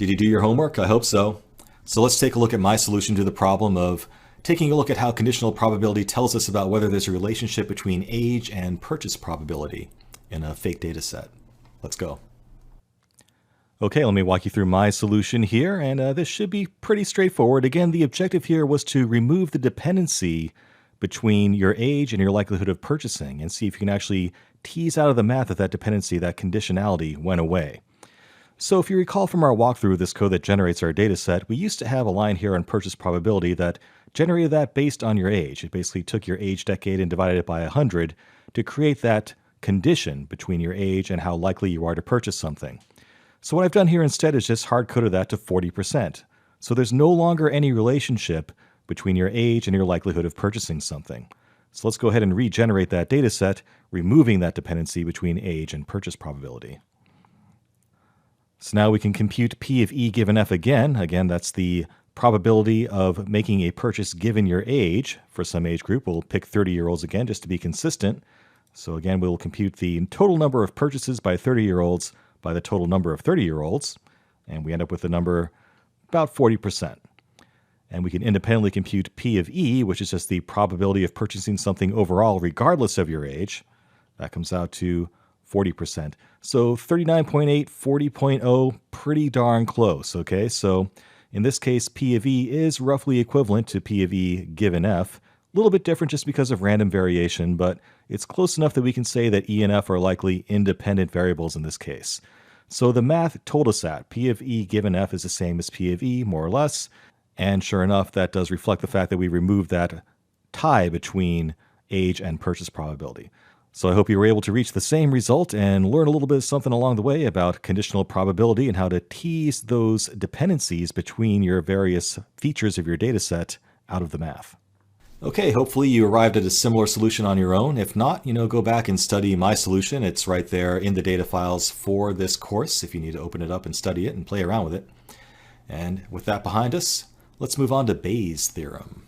Did you do your homework? I hope so. So let's take a look at my solution to the problem of taking a look at how conditional probability tells us about whether there's a relationship between age and purchase probability in a fake data set. Let's go. Okay, let me walk you through my solution here, and this should be pretty straightforward. Again, the objective here was to remove the dependency between your age and your likelihood of purchasing and see if you can actually tease out of the math that dependency, that conditionality, went away. So if you recall from our walkthrough of this code that generates our data set, we used to have a line here on purchase probability that generated that based on your age. It basically took your age decade and divided it by 100 to create that condition between your age and how likely you are to purchase something. So what I've done here instead is just hard-coded that to 40%. So there's no longer any relationship between your age and your likelihood of purchasing something. So let's go ahead and regenerate that data set, removing that dependency between age and purchase probability. So now we can compute P of E given F again. Again, that's the probability of making a purchase given your age. For some age group, we'll pick 30-year-olds again just to be consistent. So again, we'll compute the total number of purchases by 30-year-olds by the total number of 30-year-olds, and we end up with the number about 40%. And we can independently compute P of E, which is just the probability of purchasing something overall regardless of your age. That comes out to 40%. So 39.8, 40.0, pretty darn close, okay? So in this case, P of E is roughly equivalent to P of E given F. A little bit different just because of random variation, but it's close enough that we can say that E and F are likely independent variables in this case. So the math told us that P of E given F is the same as P of E, more or less. And sure enough, that does reflect the fact that we removed that tie between age and purchase probability. So I hope you were able to reach the same result and learn a little bit of something along the way about conditional probability and how to tease those dependencies between your various features of your data set out of the math. Okay, hopefully you arrived at a similar solution on your own. If not, go back and study my solution. It's right there in the data files for this course if you need to open it up and study it and play around with it. And with that behind us, let's move on to Bayes' theorem.